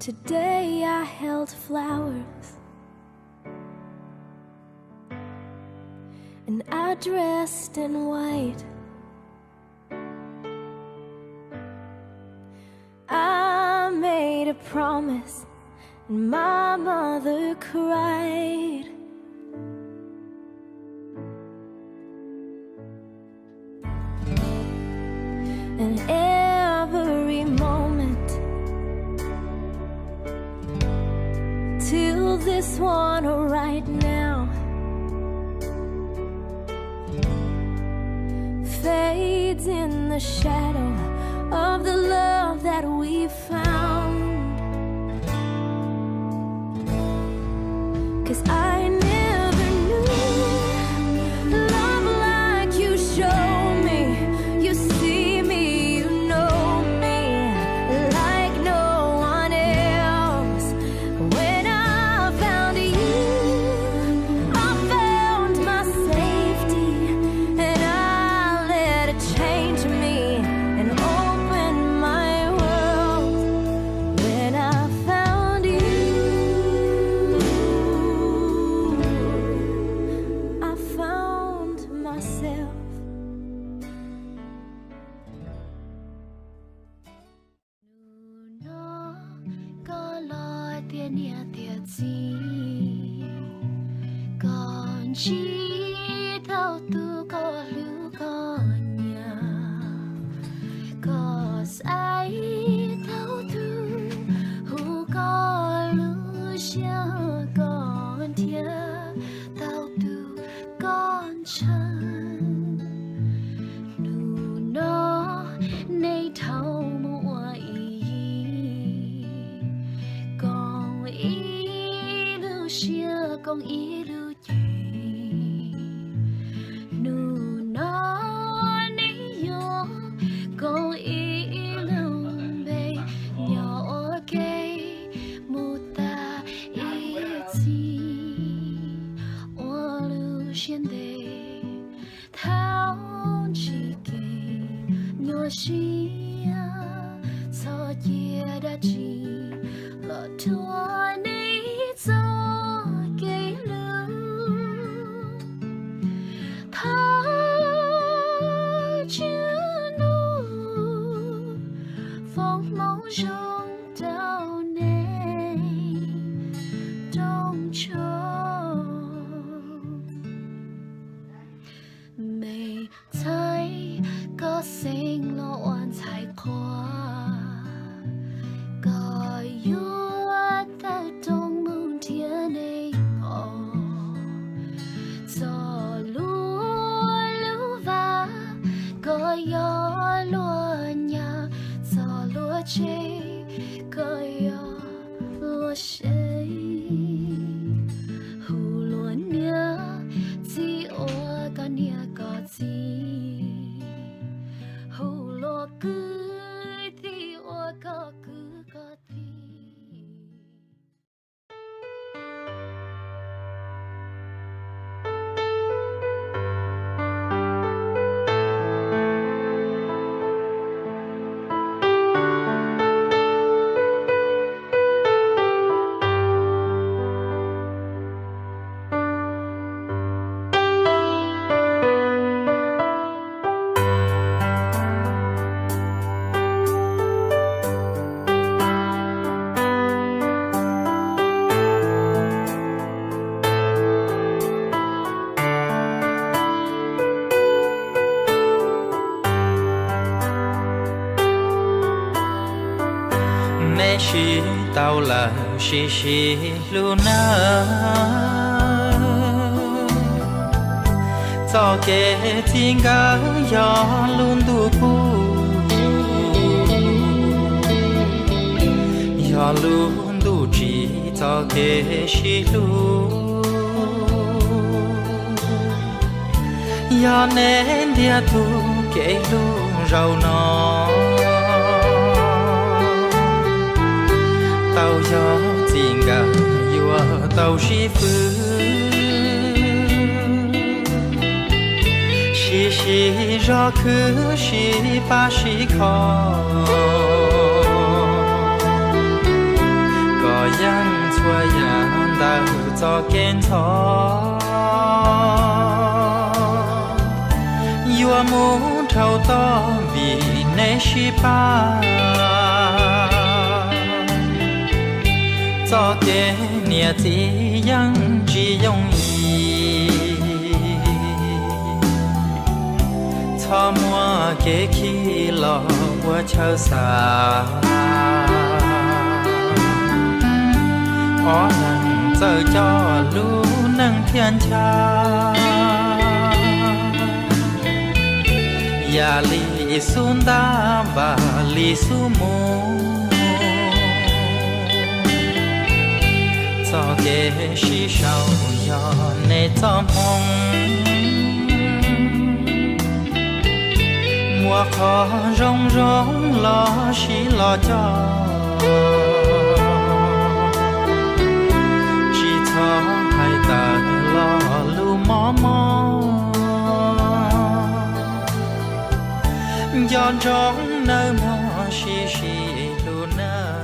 Today I held flowers and I dressed in white. I made a promise and my mother cried. And every moment till this one right now fades in the shadow of the love that we found. 'Cause I never knew love like you showed me. You see me, you know me like no one else. When I found you, I found my safety, and I let it change me and open my world. When I found you, I found myself. Nó có lo tia nia tia gì còn chỉ thâu tu có lưu có nhà có ai thâu tu hu có lưu xa còn thia thâu tu con chân nụ nó nay thâu mua ý con ý lưu xia con ý lưu gì nụ nó nay yo con ý lưu bê nhỏ kê mù ta ý gì ô lưu xiên đề thao chỉ kê nhỏ xia so chia đã chỉ lọ thua ní do kê lưu thao chưa nụ phong mong trong đau này trong chỗ mày thấy có sinh lo oan thái khoa có yêu ta trong muôn thiên này họ gió lúa lúa và có gió lúa nhà gió lúa chê có gió lúa chê hù lúa nia chỉ ô có nia có gì hù lúa cứ thì ô có cứ có thì mẹ chỉ tao là xì luna cho kẻ thiên cá gió luôn tu pu gió luôn tu chỉ cho kẻ xì lu gió nên dia tu kẻ lu rau nó tao gió tình cả yêu tao chỉ phứ chỉ rõ cứ chỉ ba chỉ khó cho kén thó yua muốn thâu to vì nê shi pa cho kén nia chỉ yang chỉ yong yi cho mua kế khi lo qua chờ xa ó nắng giờ cho lu nắng thiên cha ya li sunda và li sumo cho kế shi sao nhỏ nê tâm hồng mùa khó rong rong lo shi lo cho chỉ thọ hai ta lo lu mò mò giòn rong nơi mò shi lu na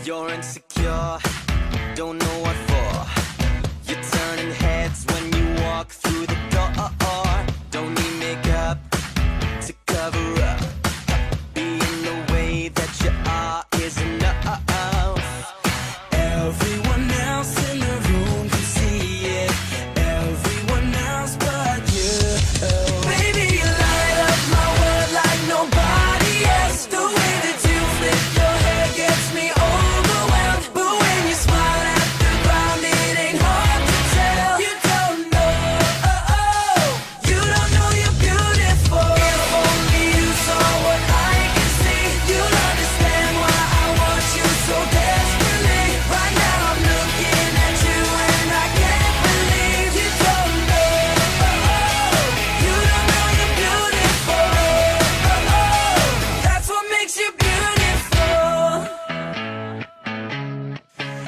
You're insecure, don't know what for. You're turning heads when you walk through the door. Don't need makeup to cover up. Being the way that you are is enough. Everyone else in the room can see it. Everyone else but you. Baby, you light up my world like nobody else. The way that you flip your hair gets me overwhelmed. But when you smile at the ground, it ain't hard to tell. You don't know, you don't know you're beautiful. If only you saw what I can see, you'll understand why I want you so desperately. Right now I'm looking at you and I can't believe you don't know, you don't know you're beautiful. That's what makes you beautiful.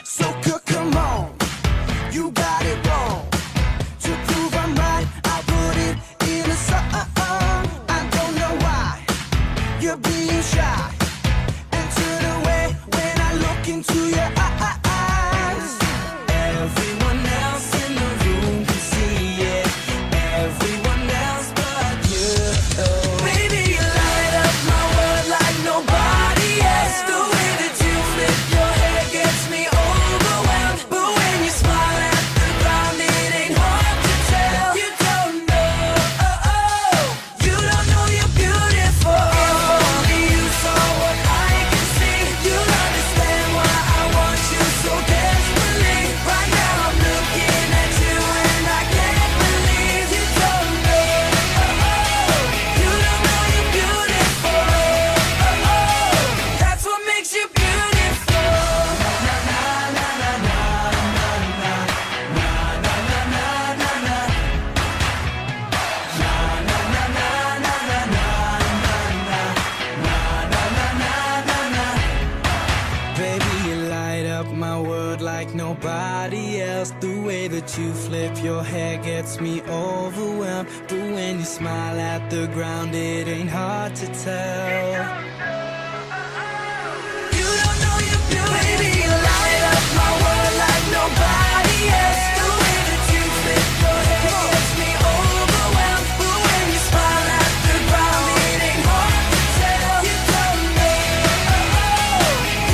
So come on, you got it wrong. To prove I'm right, I'll put it in a song. I don't know why you're being shy and turn away when I look into your eyes. Everyone else in the room can see it. Everyone else but you. Baby, you light up my world like nobody else. The way that you flip your hair gets me overwhelmed. But when you smile at the ground, it ain't hard to tell. You don't know, you don't know you're beautiful. If only you saw what I can see, you'll understand why I want you so desperately. Right now I'm looking at you and I can't believe you don't know, you don't know you're beautiful. That's what makes you beautiful. Baby, you light up my world like nobody else. The way that you flip your hair gets me overwhelmed. But when you smile at the ground, it ain't hard to tell. You don't know you're beautiful. Baby, you light up my world like nobody else. The way that you flip your hair gets me overwhelmed. But when you smile at the ground, it ain't hard to tell. You don't know,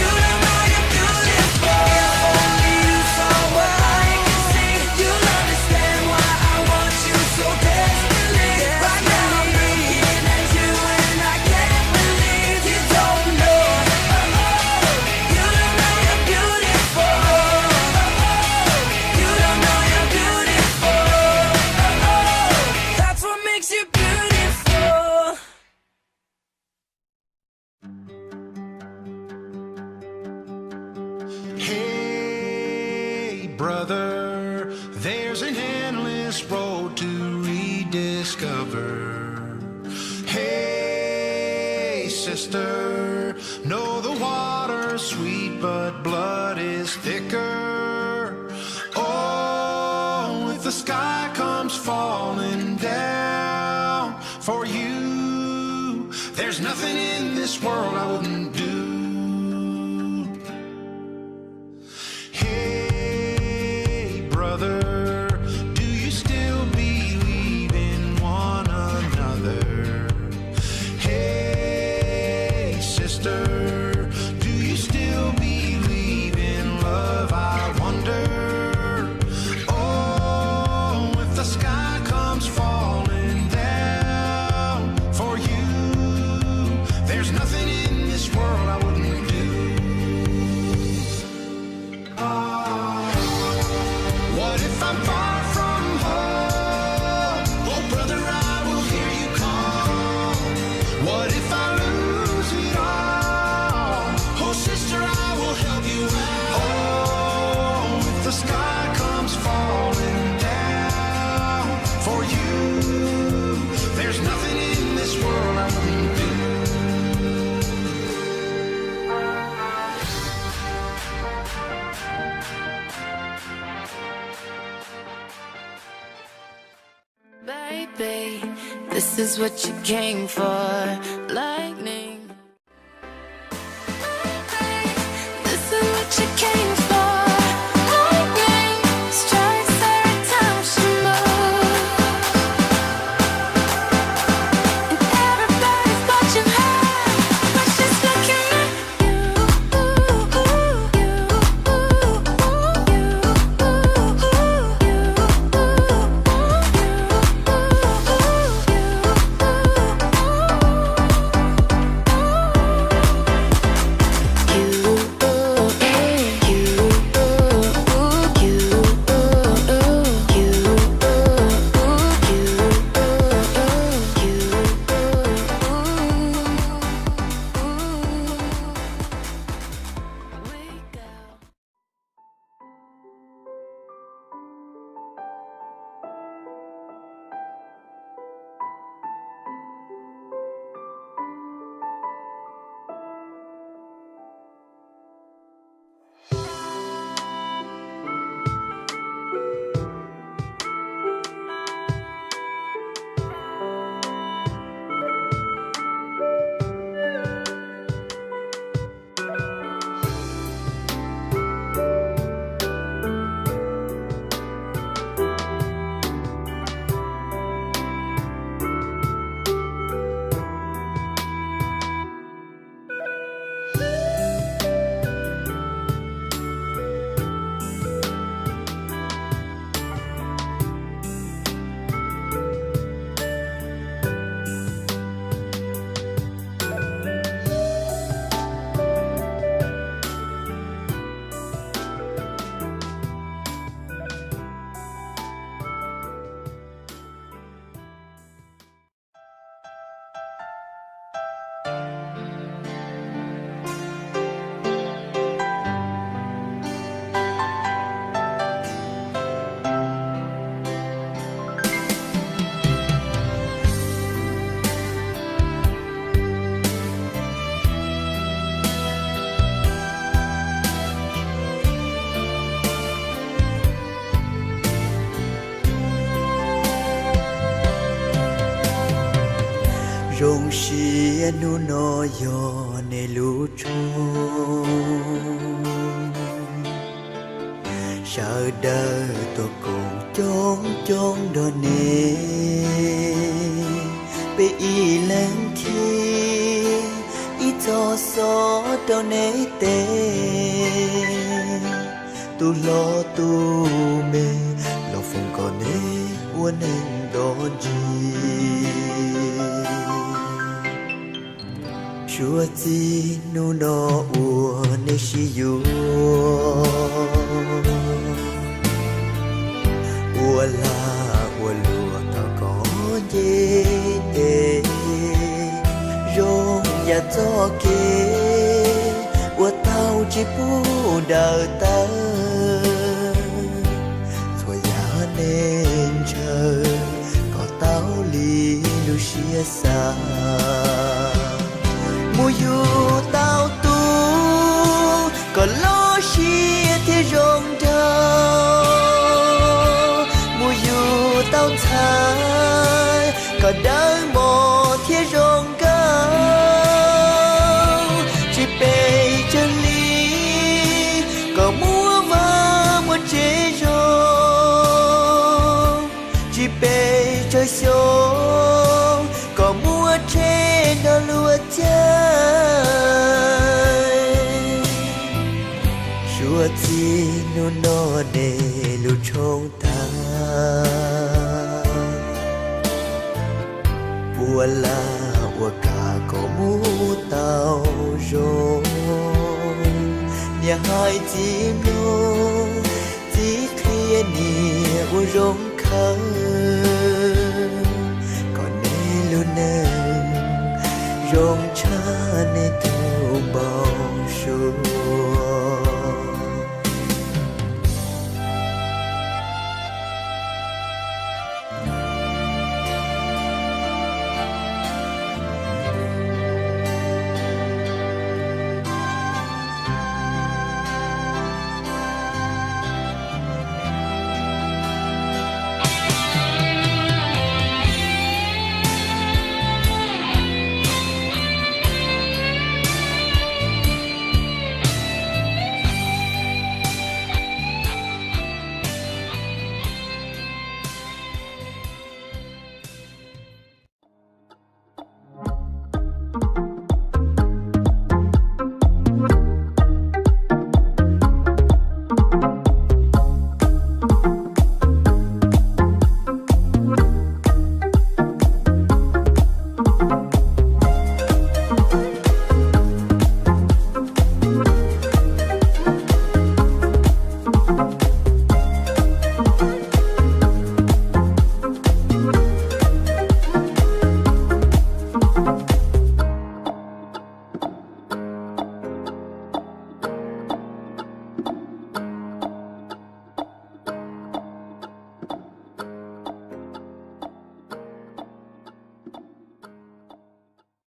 you don't know you're beautiful. If only you saw what I can see, you'll understand why I want you so desperately. Right now I'm looking at you and I can't believe you don't know, you don't know you're beautiful. You don't know you're beautiful. That's what makes you beautiful. Hey, brother, there's an endless road to rediscover. Hey, sister, know the water's sweet, but blood is thicker. Oh, if the sky comes comes falling down for you, there's nothing in this world I wouldn't do. Hey, brother, do you still believe in one another? Hey, sister, do you still believe in love? I wonder. Oh, if the sky comes falling down for you, there's nothing in this world I wouldn't do. What if I'm far from home? Oh, brother, I will hear you call. What if I lose it all? Oh, sister, I will help you out. Oh, if the sky comes falling down for you, there's nothing in this world I wouldn't do. Baby, this is what you came for. Lightning. This is what you came for. Lightning strikes every time she moves, and everybody's watching her, but she's looking at rong xia nu no yo ne lu chung sợ đời tôi cùng chốn chốn đó nè be y lên thi y cho gió đâu nè tê tu lo tu mê lo phong còn nè uốn hình đó gì chúa chi nu no ua ne shi yu ua la ua lua ta có ye te rong ya cho ke ua tao chỉ pu đời ta thôi ya nên chờ có tao li lu xia xa mùa du tao tu có lo xia thế rong đâu mùa du tao nề lưu trong ta bùa la bùa cả có mũ tàu rồi nhà hai chim nô chỉ khi nia bùa rong khơi còn nề lưu nè rong cha nề tu bao